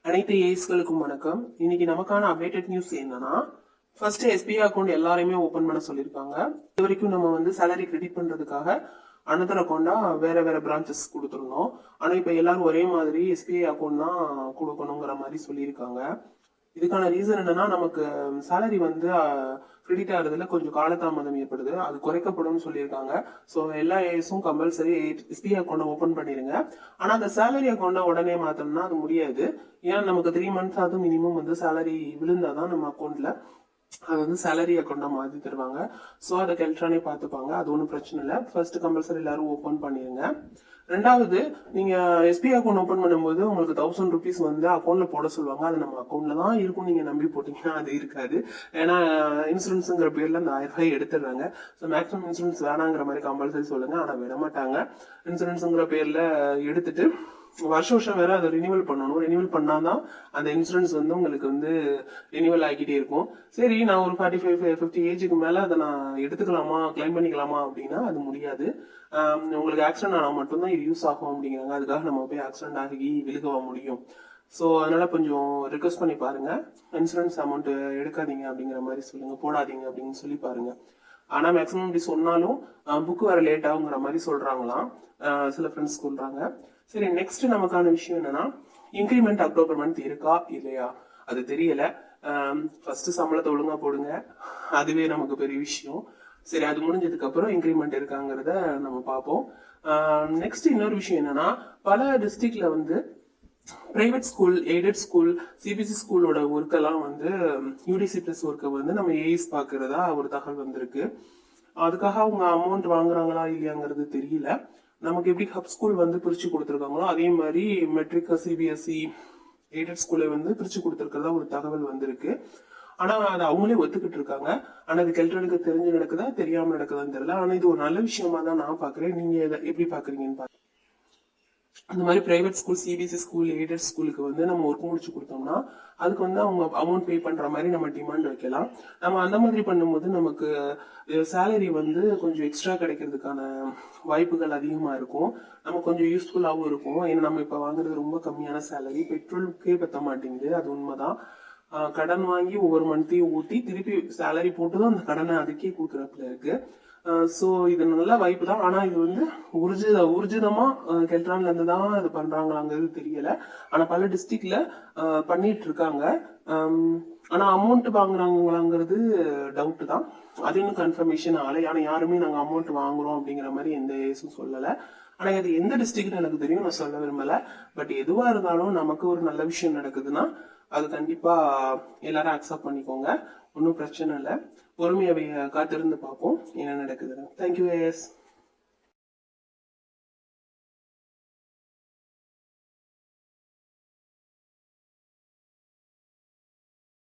அனைத்து ஏஎஸ்களுக்கும் வணக்கம். இன்னைக்கு நமக்கான அப்டேட்டட் நியூஸ் என்னன்னா, ஃபர்ஸ்ட் எஸ்பிஐ அக்கௌண்ட் எல்லாரையுமே ஓபன் பண்ண சொல்லியிருக்காங்க. இது வரைக்கும் நம்ம வந்து சேலரி கிரெடிட் பண்றதுக்காக அனதர் அக்கௌண்டா வேற வேற பிரான்ச்சஸ் கொடுத்துருந்தோம். ஆனா இப்ப எல்லாரும் ஒரே மாதிரி எஸ்பிஐ அக்கௌண்ட் தான் கொடுக்கணுங்கிற மாதிரி சொல்லியிருக்காங்க. இதுக்கான ரீசன் என்னன்னா, நமக்கு சேலரி வந்து கிரெடிட் ஆகுறதுல கொஞ்சம் காலதாமதம் ஏற்படுது. அது குறைக்கப்படும் சொல்லியிருக்காங்க. ஸோ எல்லா ஏஎஸும் கம்பல்சரி எஸ்பிஐ அக்கௌண்ட் ஓபன் பண்ணிருங்க. ஆனா அந்த சேலரி அக்கௌண்ட்டை உடனே மாத்தணும்னா அது முடியாது. ஏன்னா நமக்கு 3 மந்த்ஸ் ஆகுது மினிமம் வந்து சேலரி விழுந்தாதான் நம்ம அக்கௌண்ட்ல அது வந்து சேலரி அக்கௌண்டா மாத்தி தருவாங்க. ஸோ அதை கெல்ட்ரானே பார்த்துப்பாங்க. அது ஒன்றும் பிரச்சனை இல்லை. ஃபர்ஸ்ட் கம்பல்சரி எல்லாரும் ஓப்பன் பண்ணிருங்க. ரெண்டாவது, நீங்க எஸ்பிஐ அக்கௌண்ட் ஓபன் பண்ணும்போது உங்களுக்கு 1000 ருபீஸ் வந்து அக்கௌண்ட்ல போட சொல்லுவாங்க. அது நம்ம அக்கௌண்ட்ல தான் இருக்கும். நீங்க நம்பி போட்டீங்கன்னா அது இருக்காது. ஏன்னா இன்சூரன்ஸ்ங்கிற பேர்ல அந்த 1000 ரூபாய் எடுத்துடுறாங்க. ஸோ மேக்ஸிமம் இன்சூரன்ஸ் வேணாங்கிற மாதிரி கம்பல்சரி சொல்லுங்க. ஆனா விட மாட்டாங்க. இன்சூரன்ஸ்ங்கிற பேர்ல எடுத்துட்டு வருஷம் வேற அதை ரினிவல் பண்ணணும். ரினிவல் பண்ணாதான் அந்த இன்சூரன்ஸ் வந்து உங்களுக்கு வந்து ரினிவல் ஆகிட்டே இருக்கும். சரி, நான் ஒரு 45-50 ஏஜுக்கு மேல அதை நான் எடுத்துக்கலாமா, கிளைம் பண்ணிக்கலாமா அப்படின்னா அது முடியாது. உங்களுக்கு ஆக்சிடென்ட் ஆனால் மட்டும்தான் இது யூஸ் ஆகும் அப்படிங்கிறாங்க. அதுக்காக நம்ம போய் ஆக்சிடென்ட் ஆகி விழுகவா முடியும்? ஸோ அதனால கொஞ்சம் ரிக்வஸ்ட் பண்ணி பாருங்க. இன்சூரன்ஸ் அமௌண்ட் எடுக்காதீங்க அப்படிங்கிற மாதிரி சொல்லுங்க, போடாதீங்க அப்படின்னு சொல்லி பாருங்க. ஆனா மேக்ஸிமம் இப்படி சொன்னாலும் புக் வர லேட் ஆகுங்கிற மாதிரி சொல்றாங்களாம். சில ஃப்ரெண்ட்ஸ் சொல்றாங்க. சரி, நெக்ஸ்ட் நமக்கான விஷயம் என்னன்னா, இன்கிரிமெண்ட் அக்டோபர் மந்த் இருக்கா இல்லையா அது தெரியல. ஃபர்ஸ்ட் சம்பளத்தை ஒழுங்கா போடுங்க, அதுவே நமக்கு பெரிய விஷயம். சரி, அது முடிஞ்சதுக்கு அப்புறம் இன்கிரிமெண்ட் இருக்காங்கிறத நம்ம பார்ப்போம். நெக்ஸ்ட் இன்னொரு விஷயம் என்னன்னா, பல டிஸ்ட்ரிக்ட்ல வந்து private school, aided school, CBSE ஸ்கூலோட ஒர்க் எல்லாம் வந்து யூடிசி பிளஸ் ஒர்க்கை வந்து நம்ம ஏஎஸ் பாக்குறதா ஒரு தகவல் வந்திருக்கு. அதுக்காக அவங்க அமௌண்ட் வாங்குறாங்களா இல்லையாங்கிறது தெரியல. நமக்கு எப்படி ஹப் ஸ்கூல் வந்து பிரிச்சு கொடுத்துருக்காங்களோ அதே மாதிரி மெட்ரிக், சிபிஎஸ்சி, எய்டட் ஸ்கூலை வந்து பிரிச்சு கொடுத்துருக்கிறதா ஒரு தகவல் வந்திருக்கு. ஆனா அதை அவங்களே ஒத்துக்கிட்டு இருக்காங்க. ஆனா இது கெல்ட்ரனுக்கு தெரிஞ்சு நடக்குதா தெரியாம நடக்குதான்னு தெரியல. ஆனா இது ஒரு நல்ல விஷயமா தான் நான் பாக்குறேன். நீங்க எப்படி பாக்குறீங்கன்னு பாருங்க. அந்த மாதிரி private school, CBSE school, aided ஸ்கூலுக்கு வந்து நம்ம ஒர்க் முடிச்சு கொடுத்தோம்னா அதுக்கு வந்து அவங்க அமௌண்ட் பே பண்ற மாதிரி நம்ம டிமாண்ட் வைக்கலாம். நம்ம அந்த மாதிரி பண்ணும்போது நமக்கு சேலரி வந்து கொஞ்சம் எக்ஸ்ட்ரா கிடைக்கிறதுக்கான வாய்ப்புகள் அதிகமா இருக்கும். நம்ம கொஞ்சம் யூஸ்ஃபுல்லாகவும் இருக்கும். ஏன்னா நம்ம இப்ப வாங்குறது ரொம்ப கம்மியான சேலரி, பெட்ரோலுக்கே பத்த மாட்டேங்குது. அது உண்மைதான். கடன் வாங்கி ஒவ்வொரு மந்த்தையும் ஊட்டி திருப்பி சேலரி போட்டுதான் அந்த கடனை அதுக்கே கொடுக்குறதுல இருக்கு. ஸோ இது நல்ல வாய்ப்பு தான். ஆனா இது வந்து ஊர்ஜிதமா கெல்ட்ரான்ல இருந்து தான் இது பண்றாங்களாங்கிறது தெரியல. ஆனா பல டிஸ்ட்ரிக்ட்ல பண்ணிட்டு இருக்காங்க. ஆனா அமௌண்ட் வாங்குறாங்களாங்கிறது டவுட் தான். அது இன்னும் கன்ஃபர்மேஷன் ஆகலை. ஆனா யாருமே நாங்க அமௌண்ட் வாங்குறோம் அப்படிங்கிற மாதிரி எந்த ஏசும் சொல்லல. ஆனா அது எந்த டிஸ்ட்ரிக்ட்னு எனக்கு தெரியும், நான் சொல்ல விரும்பல. பட் எதுவா இருந்தாலும் நமக்கு ஒரு நல்ல விஷயம் நடக்குதுன்னா அது கண்டிப்பா எல்லாரும் அக்செப்ட் பண்ணிக்கோங்க. ஒன்றும் பிரச்சனை இல்லை. பொறுமையாவே காத்திருந்து பார்ப்போம் என்ன நடக்குதுன்னு. Thank you as.